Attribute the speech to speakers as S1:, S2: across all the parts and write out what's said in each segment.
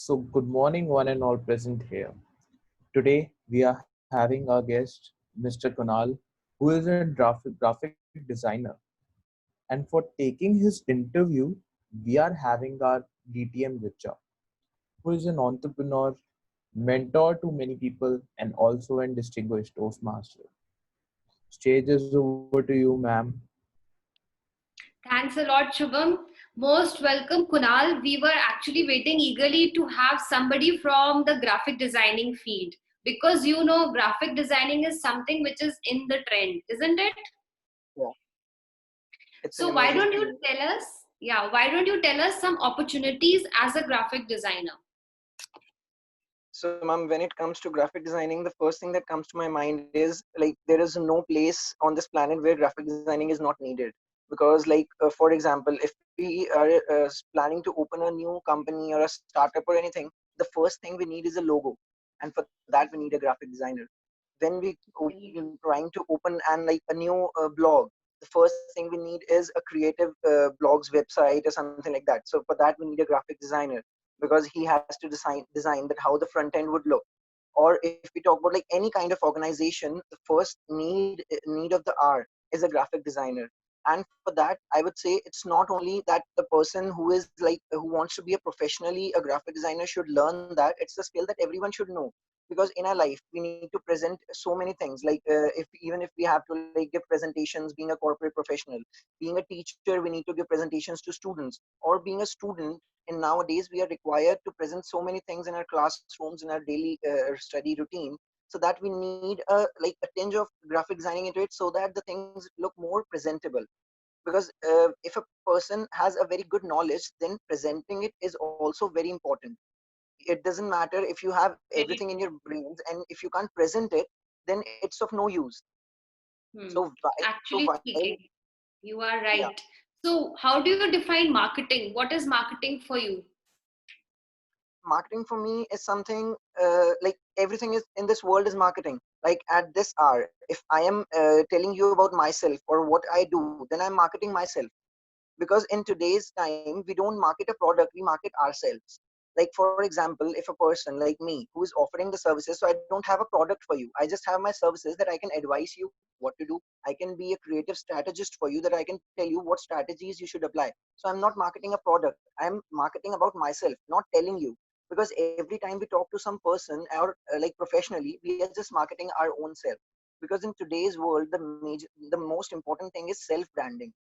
S1: So, good morning, one and all present here. Today, we are having our guest, Mr. Kunal, who is a graphic designer. And for taking his interview, we are having our DTM Richa, who is an entrepreneur, mentor to many people, and also a distinguished Toastmaster. Stage is over to you, ma'am.
S2: Thanks a lot, Shubham. Most welcome, Kunal. We were actually waiting eagerly to have somebody from the graphic designing field because graphic designing is something which is in the trend, isn't it?
S3: Yeah, it's an
S2: So why
S3: amazing
S2: don't you
S3: field.
S2: tell us, why don't you tell us some opportunities as a graphic designer?
S3: So, ma'am, when it comes to graphic designing, the first thing that comes to my mind is like there is no place on this planet where graphic designing is not needed. Because, for example, if we are planning to open a new company or a startup or anything, the first thing we need is a logo, and for that we need a graphic designer. When
S2: Very true.
S3: trying to open and like a new blog, the first thing we need is a creative blogs website or something like that. So for that we need a graphic designer, because he has to design that how the front end would look. Or if we talk about like any kind of organization, the first need of the hour is a graphic designer. And for that I would say it's not only that the person who is like who wants to be a professionally a graphic designer should learn that, it's a skill that everyone should know. Because in our life we need to present so many things, if even if we have to like give presentations, being a corporate professional, being a teacher, we need to give presentations to students, or being a student. And nowadays we are required to present so many things in our classrooms, in our daily study routine, so that we need a tinge of graphic designing into it, so that the things look more presentable. Because if a person has a very good knowledge, then presenting it is also very important. It doesn't matter if you have everything in
S2: Very
S3: your
S2: true.
S3: brains, and if you can't present it, then it's of no use.
S2: Hmm.
S3: So
S2: Actually
S3: while
S2: speaking, you are
S3: yeah,
S2: right. So how do you define marketing? What is marketing for you?
S3: marketing for me is something like everything is in this world is marketing. Like at this hour, if I am telling you about myself or what I do, then I'm marketing myself. Because in today's time we don't market a product, we market ourselves. Like for example, if a person like me who is offering the services, so I don't have a product for you, I just have my services that I can advise you what to do. I can be a creative strategist for you, that I can tell you what strategies you should apply. So I'm not marketing a product, I'm marketing about myself, not telling you. Because every time we talk to some person or like professionally, we are just marketing our own self. Because in today's world the most important thing is self branding.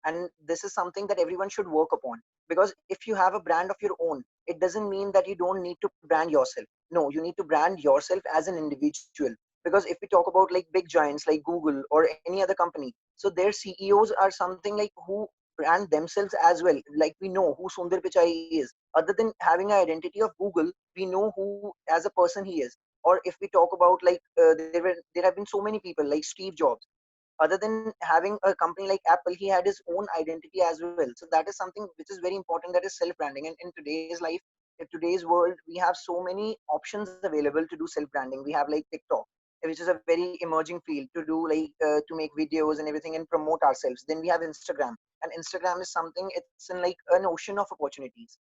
S3: And this is something that everyone should work upon. Because if you have a brand of your own, it doesn't mean that you don't need to brand yourself. No, you need to brand yourself as an individual. Because if we talk about like big giants like Google or any other company, so their CEOs are something like who brand themselves as well. Like we know who Sundar Pichai is. Other than having an identity of Google, we know who as a person he is. Or if we talk about there have been so many people like Steve Jobs. Other than having a company like Apple, he had his own identity as well. So that is something which is very important, that is self branding. And in today's life, in today's world, we have so many options available to do self branding. We have like TikTok, which is a very emerging field to do to make videos and everything and promote ourselves. Then we have Instagram, and Instagram is something, it's in like an ocean of opportunities.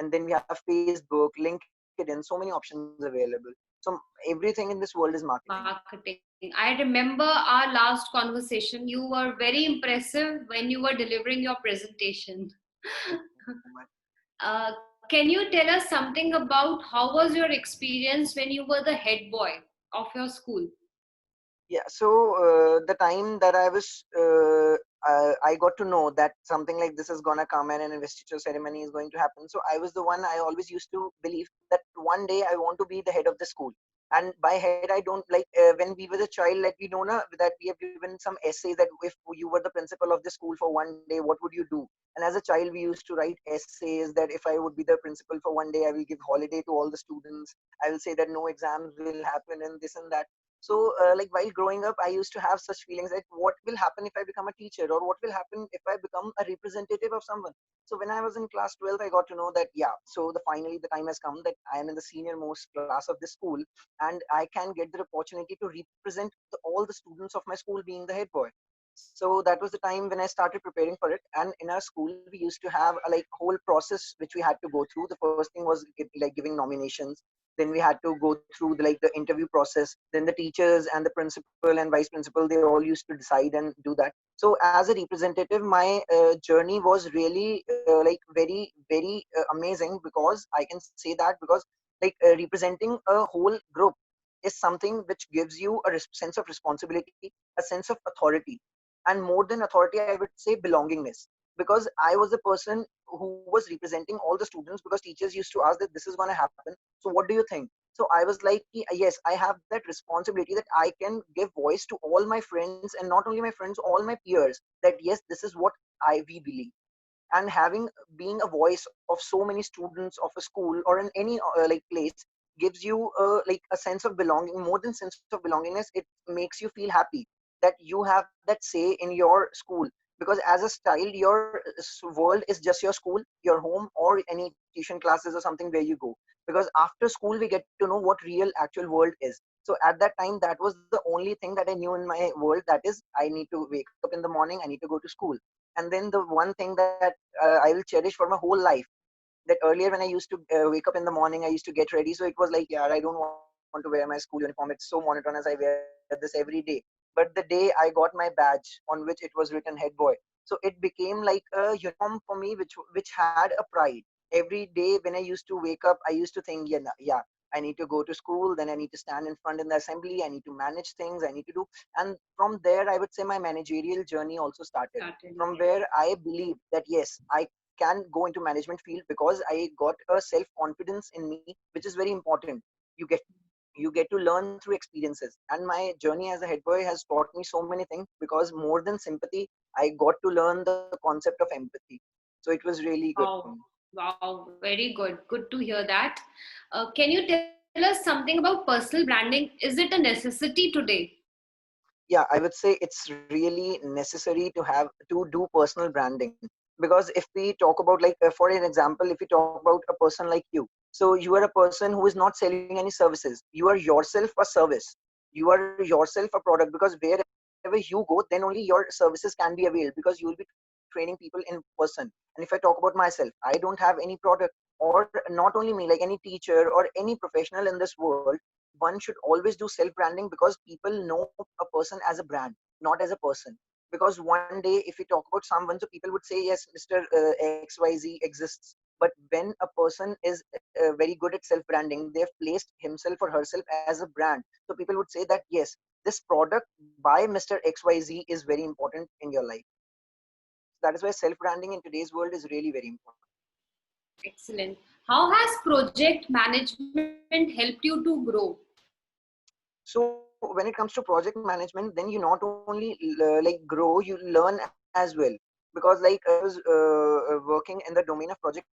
S3: And then we have Facebook, LinkedIn, so many options available. So everything in this world is marketing.
S2: Marketing. I remember our last conversation. You were very impressive when you were delivering your presentation.
S3: Thank you so much.
S2: Can you tell us something about how was your experience when you were the head boy of your school?
S3: Yeah, so the time that I got to know that something like this is gonna come and an investiture ceremony is going to happen. So I was the one, I always used to believe that one day I want to be the head of the school. And by head, I don't like when we were the child, like we know na, that we have given some essays that if you were the principal of the school for one day, what would you do? And as a child, we used to write essays that if I would be the principal for one day, I will give holiday to all the students. I will say that no exams will happen and this and that. So like while growing up, I used to have such feelings like what will happen if I become a teacher, or what will happen if I become a representative of someone. So when I was in class 12, I got to know that yeah, so the finally the time has come that I am in the senior most class of the school, and I can get the opportunity to represent all the students of my school being the head boy. So that was the time when I started preparing for it. And in our school, we used to have a like whole process which we had to go through. The first thing was like giving nominations. Then we had to go through the interview process. Then the teachers and the principal and vice principal, they all used to decide and do that. So as a representative, my journey was really like very amazing, because I can say that because like representing a whole group is something which gives you a sense of responsibility, a sense of authority, and more than authority, I would say belongingness. Because I was the person who was representing all the students, because teachers used to ask that this is going to happen. So what do you think? So I was like, yes, I have that responsibility that I can give voice to all my friends, and not only my friends, all my peers, that yes, this is what we believe. And having being a voice of so many students of a school or in any like place gives you like a sense of belonging. More than sense of belongingness, it makes you feel happy that you have that say in your school. Because as a child, your world is just your school, your home, or any tuition classes or something where you go. Because after school we get to know what real actual world is. So at that time, that was the only thing that I knew in my world, that is, I need to wake up in the morning, I need to go to school. And then the one thing that I will cherish for my whole life, that earlier when I used to wake up in the morning, I used to get ready. So it was like, yeah, I don't want to wear my school uniform. It's so monotonous. I wear this every day. But the day I got my badge on which it was written head boy, so it became like a uniform for me, which had a pride. Every day when I used to wake up, I used to think, yeah, yeah, I need to go to school. Then I need to stand in front in the assembly. I need to manage things. I need to do. And from there, I would say my managerial journey also started.
S2: Started,
S3: From
S2: yes.
S3: where I believe that yes, I can go into management field, because I got a self confidence in me, which is very important. You get to learn through experiences, and my journey as a head boy has taught me so many things, because more than sympathy, I got to learn the concept of empathy. So it was really good for me.
S2: Wow, wow, very good. Good to hear that. Can you tell us something about personal branding? Is it a necessity today?
S3: Yeah, I would say it's really necessary to do personal branding. Because if we talk about like for an example, if we talk about a person like you, so you are a person who is not selling any services, you are yourself a service, you are yourself a product. Because wherever you go, then only your services can be availed, because you will be training people in person. And if I talk about myself, I don't have any product. Or not only me, like any teacher or any professional in this world, one should always do self branding, because people know a person as a brand, not as a person. Because one day if we talk about someone, so people would say, yes, Mr. XYZ exists. But when a person is very good at self branding, they've placed himself or herself as a brand. So people would say that yes, this product by Mr. XYZ is very important in your life. So that is why self branding in today's world is really very important.
S2: Excellent. How has project management helped you to grow?
S3: So when it comes to project management, then you not only like grow, you learn as well. Because like when I was working in the domain of project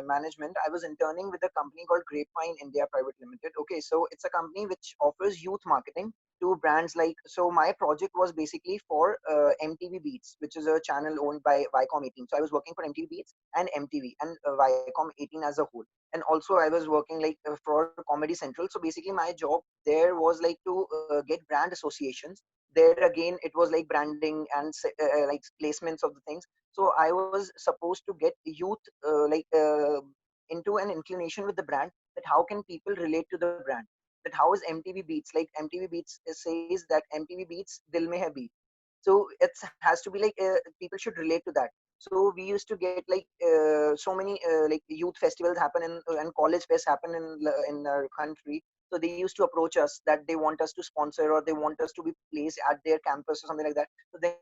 S3: management, I was interning with a company called Grapevine India Private Limited. Okay, so it's a company which offers youth marketing to brands. Like, so my project was basically for MTV Beats, which is a channel owned by Viacom 18. So I was working for MTV Beats and MTV and Viacom 18 as a whole. And also I was working like for Comedy Central. So basically my job there was like to get brand associations. There again it was like branding and like placements of the things. So I was supposed to get youth into an inclination with the brand, that how can people relate to the brand, that how is MTV Beats, like MTV Beats says that MTV Beats dil mein hai beat. So it has to be like people should relate to that. So we used to get like so many like youth festivals happen and college fest happen in our country. So they used to approach us that they want us to sponsor, or they want us to be placed at their campus or something like that. So then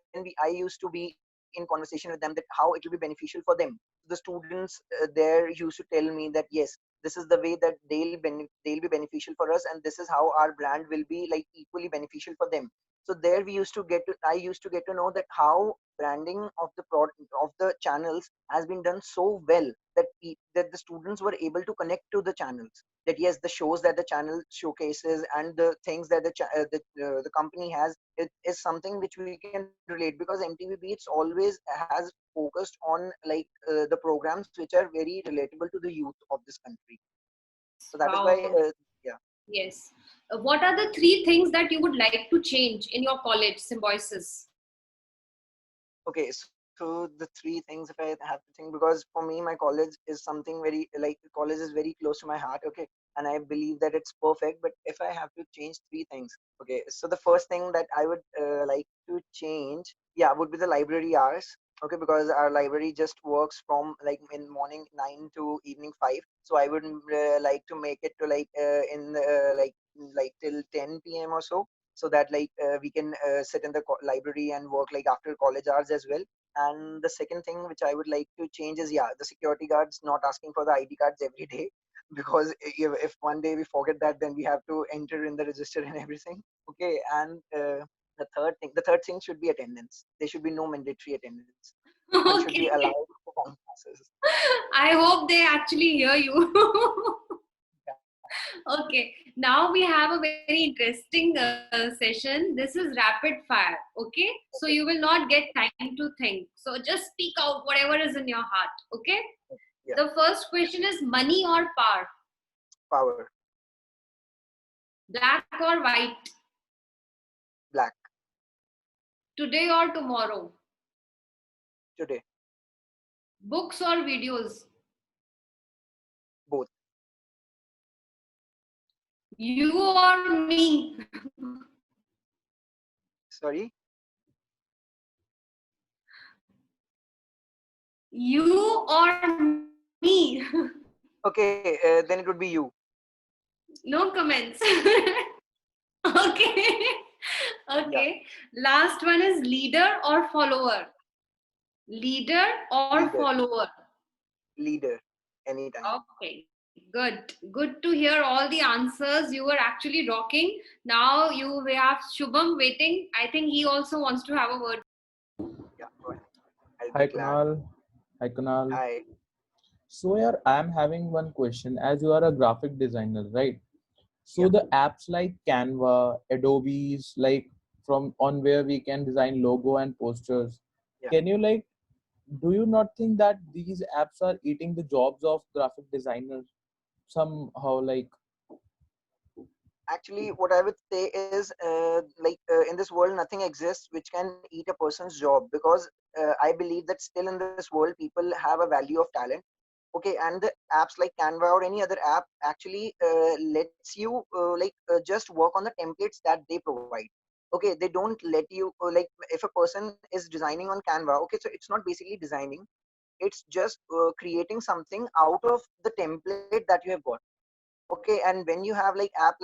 S3: I used to be in conversation with them that how it will be beneficial for them. The students there used to tell me that yes, this is the way that they'll be beneficial for us, and this is how our brand will be like equally beneficial for them. So there we used to get to I used to get to know that how branding of the product of the channels has been done so well, that that the students were able to connect to the channels, that yes, the shows that the channel showcases and the things that the company has, it is something which we can relate. Because MTV Beats always has focused on like the programs which are very relatable to the youth of this country. So that is why
S2: Wow.
S3: yeah.
S2: Yes. What are the three things that you would like to change in your college, Symbiosis?
S3: Okay, so the three things, if I have to think, because for me, my college is something very, like, college is very close to my heart. Okay, and I believe that it's perfect. But if I have to change three things, okay, so the first thing that I would like to change, yeah, would be the library hours. Okay, because our library just works from like in morning 9 to evening 5. So I would like to make it to like in like till 10 p.m. or so, so that like we can sit in the library and work like after college hours as well. And the second thing which I would like to change is, yeah, the security guards not asking for the ID cards every day because if one day we forget that, then we have to enter in the register and everything. Okay, and the third thing should be attendance. There should be no mandatory attendance. One should be
S2: Okay.
S3: allowed to perform classes.
S2: I hope they actually hear you.
S3: Yeah.
S2: Okay, now we have a very interesting session. This is rapid fire. Okay, so you will not get time to think. So just speak out whatever is in your heart. Okay,
S3: Yeah.
S2: the first question is money or power,
S3: Power.
S2: black or white,
S3: Black.
S2: today or tomorrow,
S3: Today.
S2: books or videos,
S3: Both.
S2: you or me,
S3: Sorry.
S2: you or me.
S3: Okay, then it would be you.
S2: No comments. Okay.
S3: Yeah.
S2: Okay. Last one is leader or follower. Leader or
S3: Leader.
S2: follower.
S3: Leader. Anytime.
S2: Okay. Good. Good to hear all the answers. You were actually rocking. Now we have Shubham waiting. I think he also wants to have a word.
S3: Yeah. Go ahead. I'll
S1: Hi
S3: be glad.
S1: Kunal. Hi Kunal.
S3: Hi.
S1: So yeah, I'm having one question. As you are a graphic designer, right?
S3: Yeah.
S1: So the apps like Canva, Adobe's, like from on where we can design logo and posters.
S3: Yeah.
S1: Can you like, do you not think that these apps are eating the jobs of graphic designers somehow? Like,
S3: Actually, what I would say is, in this world, nothing exists which can eat a person's job, because I believe that still in this world, people have a value of talent. Okay, and the apps like Canva or any other app actually lets you just work on the templates that they provide. Okay, they don't let you if a person is designing on Canva. Okay, so it's not basically designing, it's just creating something out of the template that you have got. Okay, and when you have like app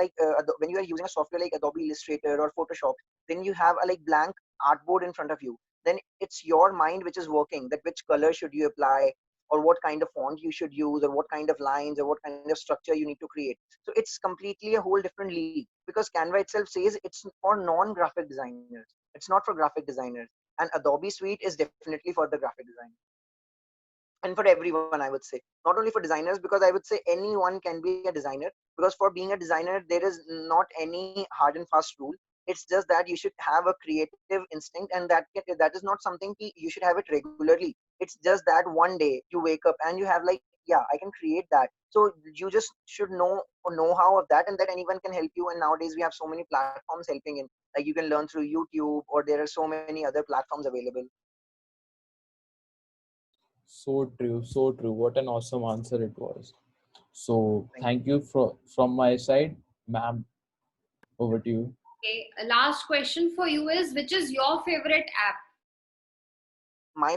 S3: when you are using a software like Adobe Illustrator or Photoshop, then you have a like blank artboard in front of you. Then it's your mind which is working, that which color should you apply, or what kind of font you should use, or what kind of lines, or what kind of structure you need to create. So it's completely a whole different league, because Canva itself says it's for non-graphic designers, it's not for graphic designers. And Adobe Suite is definitely for the graphic designers, and for everyone, I would say, not only for designers, because I would say anyone can be a designer, because for being a designer there is not any hard and fast rule. It's just that you should have a creative instinct, and that is not something you should have it regularly. It's just that one day you wake up and you have like, yeah, I can create that. So you just should know how of that, and that anyone can help you. And nowadays we have so many platforms helping in, like you can learn through YouTube, or there are so many other platforms available.
S1: so true, so true. What an awesome answer it was. So
S3: Thank
S1: thank you from my side, ma'am. Over to you.
S2: Okay. Last question for you is, which is your favorite app?
S3: My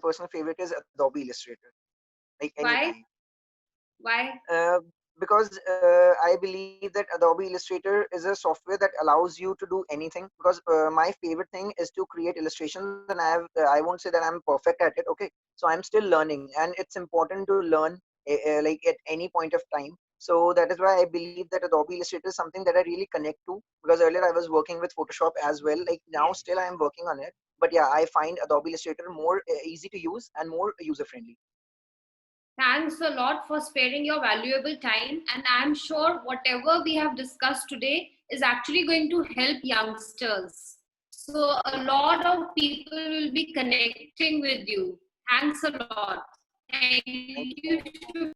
S3: personal favorite is Adobe Illustrator, like anytime.
S2: Why? Why?
S3: Uh, because I believe that Adobe Illustrator is a software that allows you to do anything. Because my favorite thing is to create illustrations, and I won't say that I'm perfect at it. Okay, so I'm still learning, and it's important to learn like at any point of time. So that is why I believe that Adobe Illustrator is something that I really connect to. Because earlier I was working with Photoshop as well. Like now, still I am working on it. But yeah, I find Adobe Illustrator more easy to use and more user friendly.
S2: Thanks a lot for sparing your valuable time. And I'm sure whatever we have discussed today is actually going to help youngsters. So, a lot of people will be connecting with you. Thanks a lot. Thank
S3: Thank
S2: you,
S3: you so much.
S2: Shubham.